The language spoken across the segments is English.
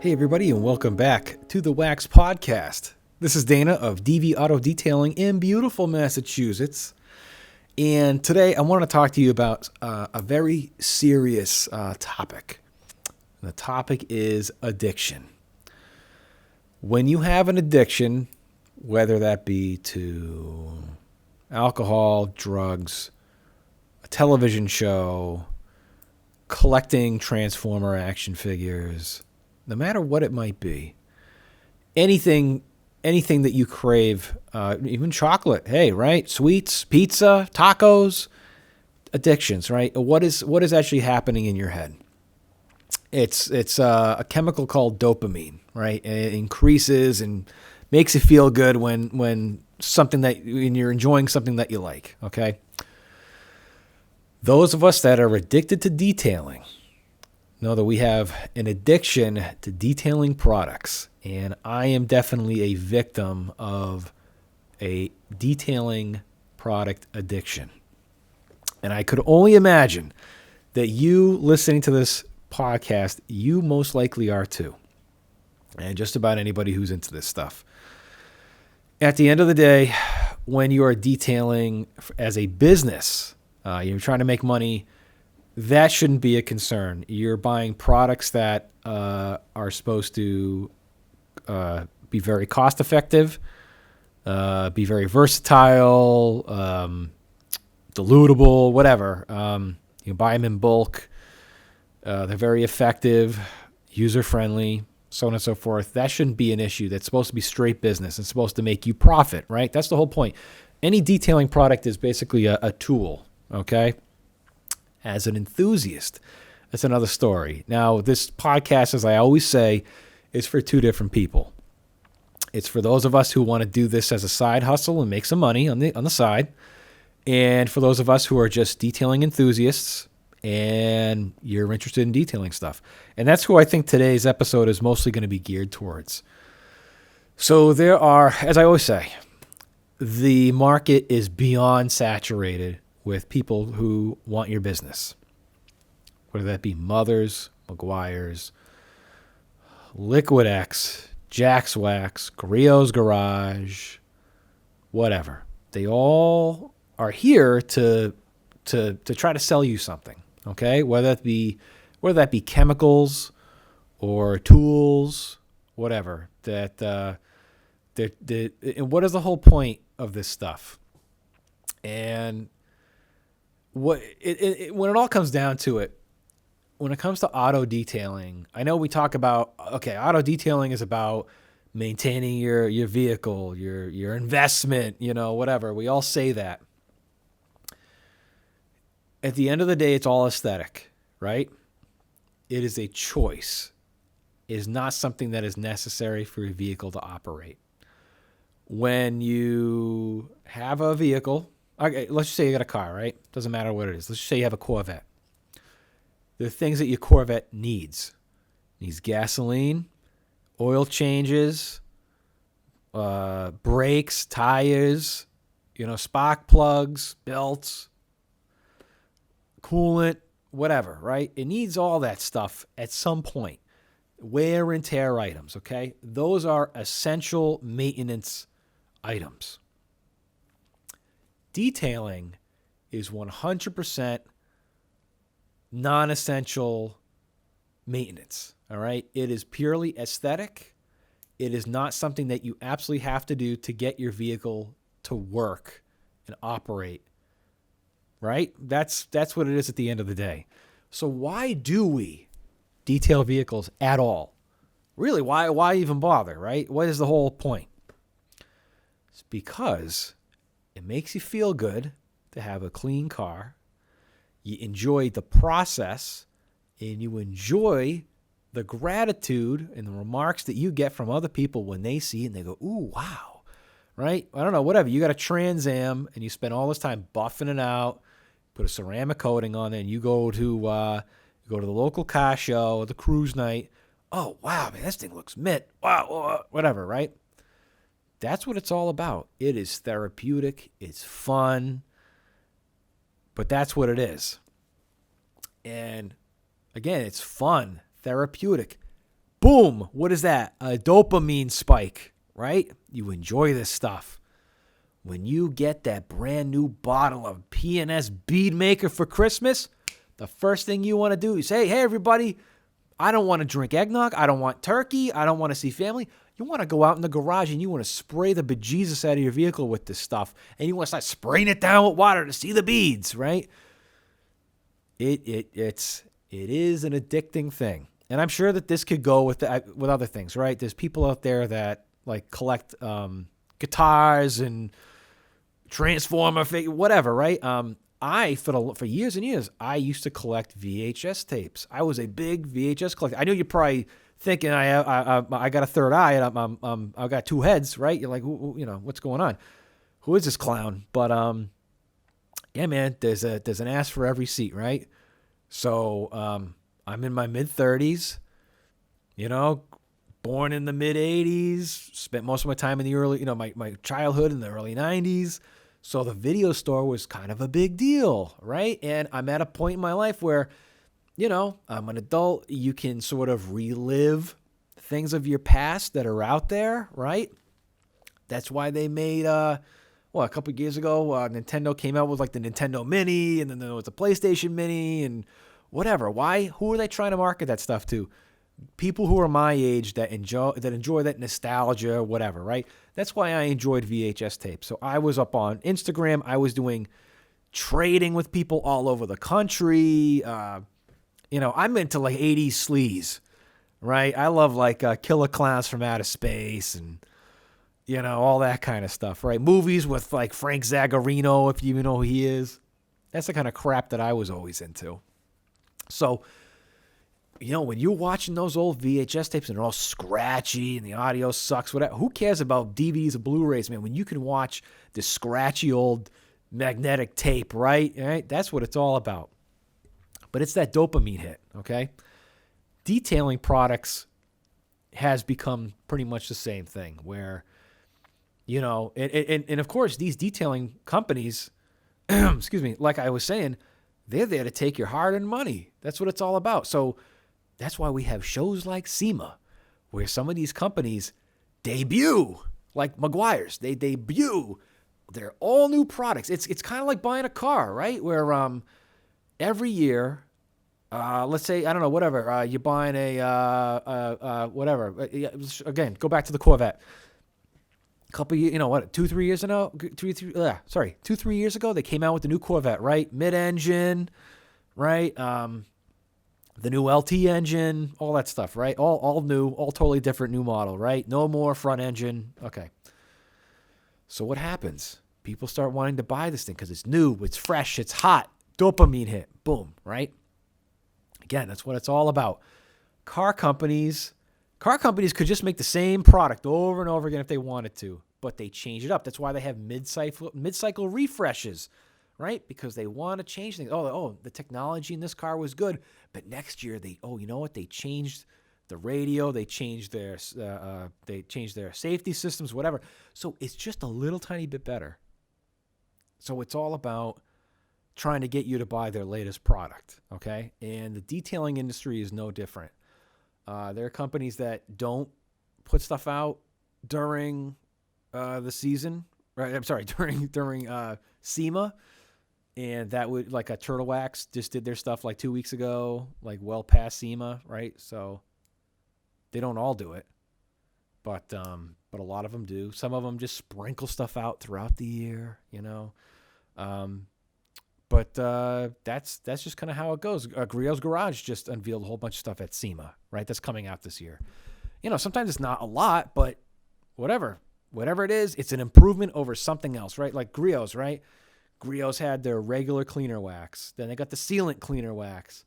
Hey, everybody, and welcome back to the Wax Podcast. This is Dana of DV Auto Detailing in beautiful Massachusetts. And today I want to talk to you about a very serious topic. The topic is addiction. When you have an addiction, whether that be to alcohol, drugs, a television show, collecting Transformer action figures, no matter what it might be, anything that you crave, even chocolate, hey, right? Sweets, pizza, tacos, addictions, right? What is actually happening in your head? It's a chemical called dopamine, right? And it increases and makes you feel good when you're enjoying something that you like, okay? Those of us that are addicted to detailing know that we have an addiction to detailing products, and I am definitely a victim of a detailing product addiction. And I could only imagine that you listening to this podcast, you most likely are too, and just about anybody who's into this stuff. At the end of the day, when you are detailing as a business, you're trying to make money, that shouldn't be a concern. You're buying products that are supposed to be very cost effective, be very versatile, dilutable, whatever. You buy them in bulk. They're very effective, user friendly, so on and so forth. That shouldn't be an issue. That's supposed to be straight business. It's supposed to make you profit, right? That's the whole point. Any detailing product is basically a tool, okay? As an enthusiast, that's another story. Now, this podcast, as I always say, is for two different people. It's for those of us who want to do this as a side hustle and make some money on the side, and for those of us who are just detailing enthusiasts and you're interested in detailing stuff. And that's who I think today's episode is mostly going to be geared towards. So there are, as I always say, the market is beyond saturated with people who want your business, whether that be Mothers, Meguiar's, Liquid X, Jack's Wax, Grillo's Garage, whatever. They all are here to try to sell you something, okay? Whether that be chemicals or tools, whatever. And what is the whole point of this stuff? And when it all comes down to it, when it comes to auto detailing, I know we talk about, okay, auto detailing is about maintaining your vehicle, your investment, whatever. We all say that. At the end of the day, it's all aesthetic, right? It is a choice. It is not something that is necessary for your vehicle to operate. When you have a vehicle, okay, let's just say you got a car, right? Doesn't matter what it is. Let's just say you have a Corvette. The things that your Corvette needs. It needs gasoline, oil changes, brakes, tires, spark plugs, belts, coolant, whatever, right? It needs all that stuff at some point. Wear and tear items, okay? Those are essential maintenance items. Detailing is 100% non-essential maintenance, all right? It is purely aesthetic. It is not something that you absolutely have to do to get your vehicle to work and operate, right? That's what it is at the end of the day. So why do we detail vehicles at all? Really, why even bother, right? What is the whole point? It's because it makes you feel good to have a clean car. You enjoy the process, and you enjoy the gratitude and the remarks that you get from other people when they see it and they go, ooh, wow, right? I don't know, whatever. You got a Trans Am and you spend all this time buffing it out, put a ceramic coating on it, and you go to the local car show or the cruise night. Oh, wow, man, this thing looks mint. Wow, whatever, right? That's what it's all about. It is therapeutic. It's fun. But that's what it is. And again, it's fun, therapeutic. boom, what is that? A dopamine spike, right? You enjoy this stuff. When you get that brand new bottle of P&S Bead Maker for Christmas, the first thing you want to do is say, hey, everybody, I don't want to drink eggnog. I don't want turkey. I don't want to see family. You want to go out in the garage and you want to spray the bejesus out of your vehicle with this stuff. And you want to start spraying it down with water to see the beads, right? It is an addicting thing. And I'm sure that this could go with other things, right? There's people out there that like collect guitars and Transformer, whatever, right? For years and years, I used to collect VHS tapes. I was a big VHS collector. I know you're probably thinking I got a third eye and I've got two heads, right? You're like, what's going on? Who is this clown? But yeah, man, there's an ass for every seat, right? So I'm in my mid-30s, born in the mid-'80s, spent most of my time in the early, my childhood in the early 90s. So the video store was kind of a big deal, right? And I'm at a point in my life where, I'm an adult. You can sort of relive things of your past that are out there, right? That's why they made, a couple of years ago, Nintendo came out with like the Nintendo Mini, and then there was the PlayStation Mini, and whatever. Why? Who are they trying to market that stuff to? People who are my age that enjoy that nostalgia, whatever, right? That's why I enjoyed VHS tapes. So I was up on Instagram. I was doing trading with people all over the country. I'm into like 80s sleaze, right? I love like Killer Clowns from Outer Space and, all that kind of stuff, right? Movies with like Frank Zagarino, if you even know who he is. That's the kind of crap that I was always into. So, when you're watching those old VHS tapes and they're all scratchy and the audio sucks, whatever, who cares about DVDs or Blu-rays, man? When you can watch this scratchy old magnetic tape, right? That's what it's all about. But it's that dopamine hit, okay? Detailing products has become pretty much the same thing where, and of course, these detailing companies, excuse me, like I was saying, they're there to take your hard-earned money. That's what it's all about. So that's why we have shows like SEMA, where some of these companies debut, like Meguiar's, they debut their all new products. It's kind of like buying a car, right? Where every year, let's say, I don't know, whatever, you're buying whatever. Again, go back to the Corvette. Couple, 2-3 years ago, 2-3 years ago, they came out with the new Corvette, right? Mid-engine, right? The new LT engine, all that stuff, right? All new, all totally different new model, right? No more front engine. Okay. So what happens? People start wanting to buy this thing because it's new, it's fresh, it's hot, dopamine hit, boom, right? Again, that's what it's all about. Car companies could just make the same product over and over again if they wanted to, but they change it up. That's why they have mid-cycle refreshes, right? Because they want to change things. Oh, the technology in this car was good, but next year they changed the radio, they changed their safety systems, whatever. So it's just a little tiny bit better. So it's all about trying to get you to buy their latest product, okay? And the detailing industry is no different. There are companies that don't put stuff out during the season, right? I'm sorry, during SEMA, and that would, like a Turtle Wax just did their stuff like 2 weeks ago, like well past SEMA, right? So they don't all do it, but a lot of them do. Some of them just sprinkle stuff out throughout the year, But that's just kind of how it goes. Griot's Garage just unveiled a whole bunch of stuff at SEMA, right? That's coming out this year. Sometimes it's not a lot, but whatever it is, it's an improvement over something else, right? Like Griot's, right? Griot's had their regular cleaner wax. Then they got the sealant cleaner wax.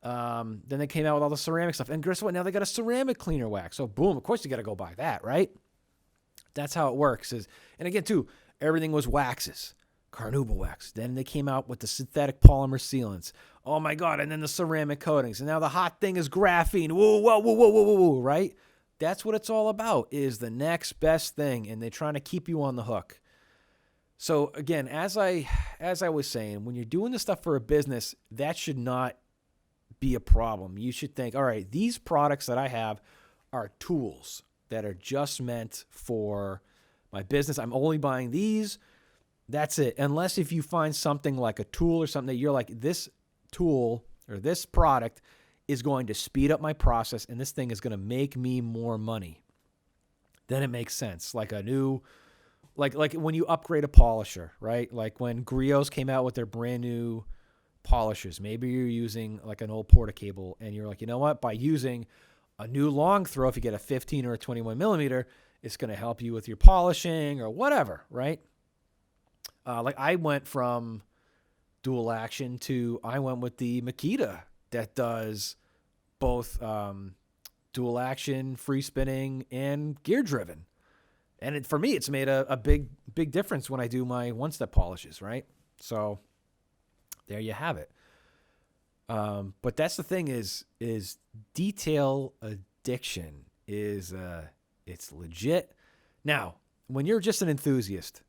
Then they came out with all the ceramic stuff. And guess what? Now they got a ceramic cleaner wax. So boom, of course you got to go buy that, right? That's how it works. And again, too, everything was waxes. Carnauba wax. Then they came out with the synthetic polymer sealants. Oh my God. And then the ceramic coatings. And now the hot thing is graphene. Whoa, right? That's what it's all about, is the next best thing. And they're trying to keep you on the hook. So again, as I was saying, when you're doing this stuff for a business, that should not be a problem. You should think, all right, these products that I have are tools that are just meant for my business. I'm only buying these. That's it. Unless if you find something like a tool or something that you're like, this tool or this product is going to speed up my process and this thing is going to make me more money, then it makes sense. Like a new, like when you upgrade a polisher, right? Like when Griots came out with their brand new polishers, maybe you're using like an old Porta cable and you're like, you know what? By using a new long throw, if you get a 15 or a 21 millimeter, it's going to help you with your polishing or whatever, right? Like I went from dual action to I went with the Makita that does both dual action, free spinning, and gear driven. And for me, it's made a big difference when I do my one-step polishes, right? So there you have it. But that's the thing is detail addiction is it's legit. Now, when you're just an enthusiast,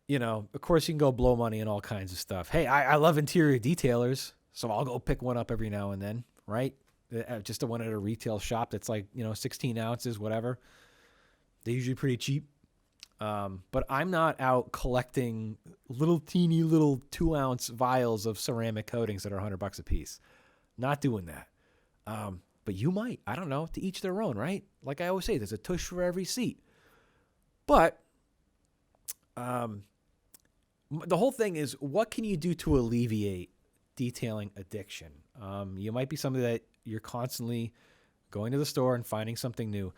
you know, of course you can go blow money and all kinds of stuff. Hey, I love interior detailers, so I'll go pick one up every now and then, right? Just the one at a retail shop that's like, 16 ounces, whatever. They're usually pretty cheap. But I'm not out collecting teeny little 2-ounce vials of ceramic coatings that are $100 a piece. Not doing that. But you might. I don't know. To each their own, right? Like I always say, there's a tush for every seat. But the whole thing is, what can you do to alleviate detailing addiction? You might be somebody that you're constantly going to the store and finding something new.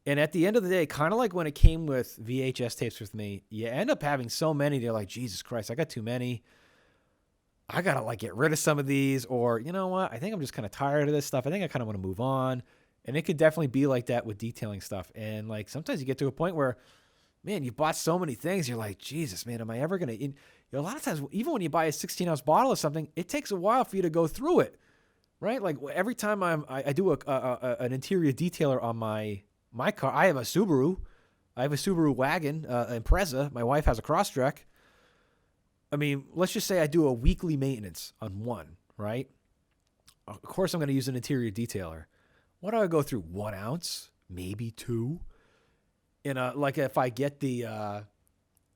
And at the end of the day, kind of like when it came with VHS tapes with me, you end up having so many, they're like, Jesus Christ, I got too many. I got to get rid of some of these, or you know what? I think I'm just kind of tired of this stuff. I think I kind of want to move on. And it could definitely be like that with detailing stuff. And sometimes you get to a point where, man, you bought so many things. You're like, Jesus, man, am I ever going to, a lot of times, even when you buy a 16-ounce bottle of something, it takes a while for you to go through it, right? Like every time I do an interior detailer on my car, I have a Subaru. I have a Subaru wagon, Impreza. My wife has a Crosstrek. I mean, let's just say I do a weekly maintenance on one, right? Of course, I'm going to use an interior detailer. What do I go through? 1 ounce, maybe 2. And if I get the,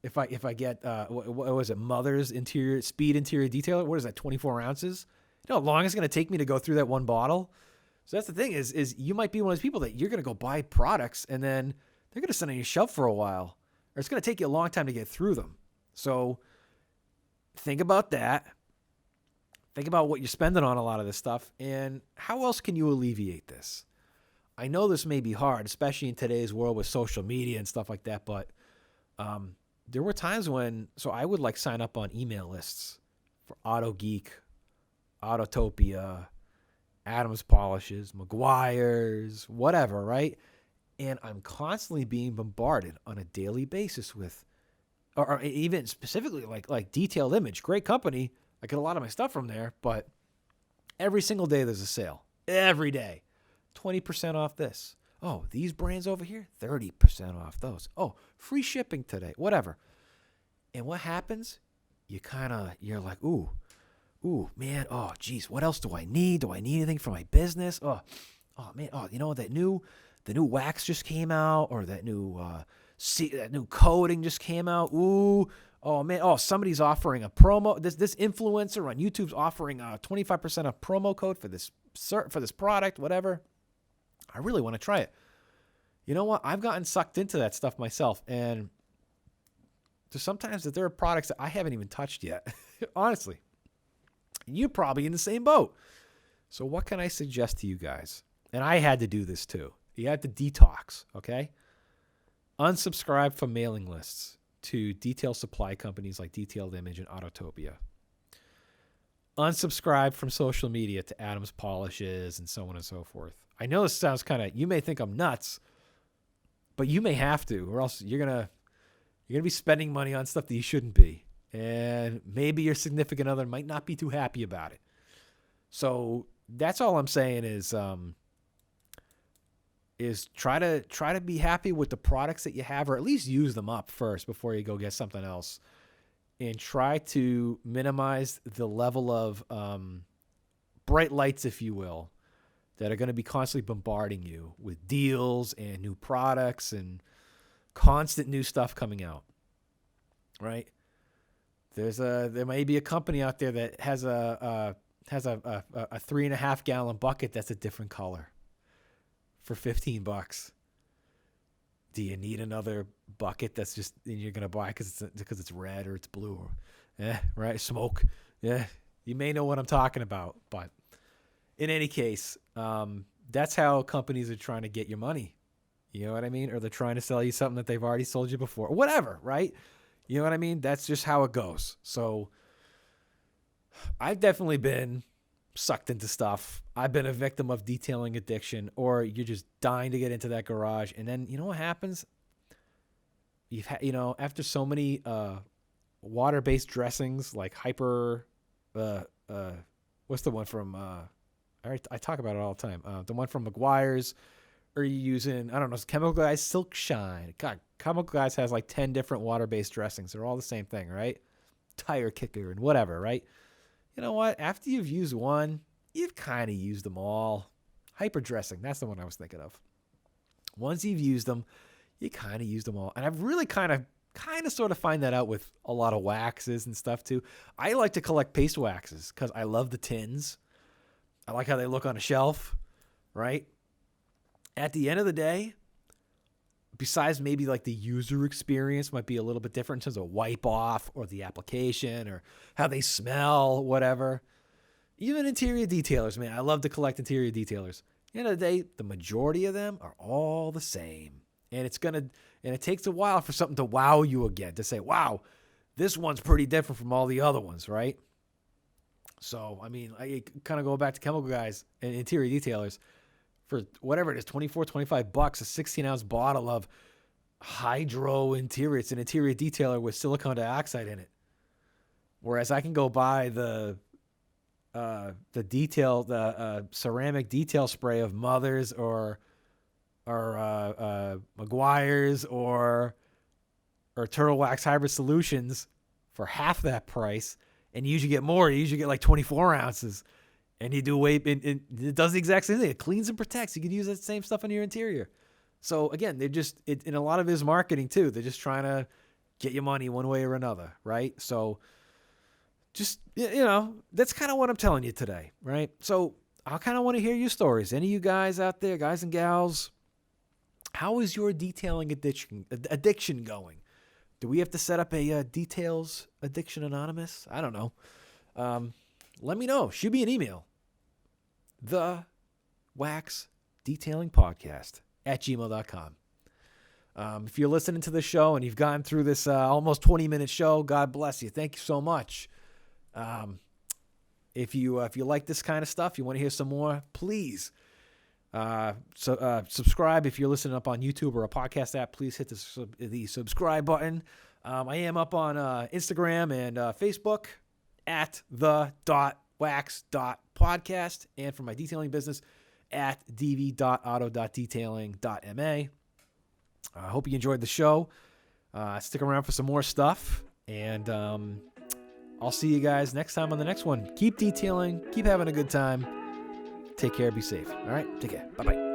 if I get what was it? Mother's Speed interior detailer. What is that? 24 ounces. You know how long it's going to take me to go through that one bottle? So that's the thing is you might be one of those people that you're going to go buy products and then they're going to sit on your shelf for a while, or it's going to take you a long time to get through them. So think about that. Think about what you're spending on a lot of this stuff and how else can you alleviate this? I know this may be hard, especially in today's world with social media and stuff like that, but there were times when, so I would sign up on email lists for Auto Geek, Autotopia, Adams Polishes, Meguiar's, whatever, right? And I'm constantly being bombarded on a daily basis with, or even specifically like Detailed Image, great company. I get a lot of my stuff from there, but every single day there's a sale. Every day. 20% off this. Oh, these brands over here, 30% off those. Oh, free shipping today, whatever. And what happens? You're like, ooh, man, oh, geez, what else do I need? Do I need anything for my business? Oh, man, the new wax just came out, or that new coating just came out. Ooh, oh man, oh, somebody's offering a promo. This influencer on YouTube's offering 25% off promo code for this product, whatever. I really want to try it. You know what? I've gotten sucked into that stuff myself, and there's sometimes that there are products that I haven't even touched yet, honestly. You're probably in the same boat. So what can I suggest to you guys? And I had to do this too. You had to detox, okay? Unsubscribe from mailing lists to detail supply companies like Detailed Image and Autotopia. Unsubscribe from social media to Adams Polishes and so on and so forth. I know this sounds you may think I'm nuts, but you may have to, or else you're gonna be spending money on stuff that you shouldn't be. And maybe your significant other might not be too happy about it. So that's all I'm saying is try to be happy with the products that you have, or at least use them up first before you go get something else. And try to minimize the level of bright lights, if you will, that are going to be constantly bombarding you with deals and new products and constant new stuff coming out, right? There may be a company out there that has a 3.5 gallon bucket that's a different color for $15. Do you need another bucket that's just you're gonna buy because it's red or it's blue? Or, right? Smoke. Yeah, you may know what I'm talking about, but in any case, that's how companies are trying to get your money. You know what I mean? Or they're trying to sell you something that they've already sold you before, or whatever, right? You know what I mean? That's just how it goes. So I've definitely been sucked into stuff. I've been a victim of detailing addiction, or you're just dying to get into that garage. And then you know what happens? After so many water-based dressings like Hyper, what's the one from? I talk about it all the time. The one from McGuire's, or you using, I don't know, Chemical Guys Silk Shine. God, Chemical Guys has like 10 different water-based dressings. They're all the same thing, right? Tire kicker and whatever, right? You know what? After you've used one, you've kind of used them all. Hyper dressing, that's the one I was thinking of. Once you've used them, you kind of used them all. And I've really kind of sort of find that out with a lot of waxes and stuff too. I like to collect paste waxes because I love the tins. I like how they look on a shelf, right? At the end of the day, besides maybe like the user experience might be a little bit different in terms of wipe off or the application or how they smell, whatever. Even interior detailers, man. I love to collect interior detailers. At the end of the day, the majority of them are all the same. And it takes a while for something to wow you again, to say, wow, this one's pretty different from all the other ones, right? So, I mean, I kind of go back to Chemical Guys and interior detailers. For whatever it is, $24, $25, a 16-ounce bottle of Hydro Interior. It's an interior detailer with silicone dioxide in it. Whereas I can go buy the ceramic detail spray of Mother's or McGuire's or Turtle Wax Hybrid Solutions for half that price, and you usually get more. You usually get like 24 ounces. And you do weight, and it does the exact same thing. It cleans and protects. You can use that same stuff on your interior. So again, they're just, in a lot of his marketing too, they're just trying to get your money one way or another, right? So just, that's kind of what I'm telling you today, right? So I kind of want to hear your stories. Any of you guys out there, guys and gals, how is your detailing addiction going? Do we have to set up a Details Addiction Anonymous? I don't know. Let me know. Shoot me an email. The Wax Detailing Podcast @gmail.com. If you're listening to the show and you've gotten through this almost 20-minute show, God bless you. Thank you so much. If you like this kind of stuff, you want to hear some more, please subscribe. If you're listening up on YouTube or a podcast app, please hit the subscribe button. I am up on Instagram and Facebook at the.wax.podcast, and for my detailing business at dv.auto.detailing.ma. I hope you enjoyed the show. Stick around for some more stuff, and I'll see you guys next time on the next one. Keep detailing, keep having a good time. Take care, be safe. All right, take care. Bye-bye.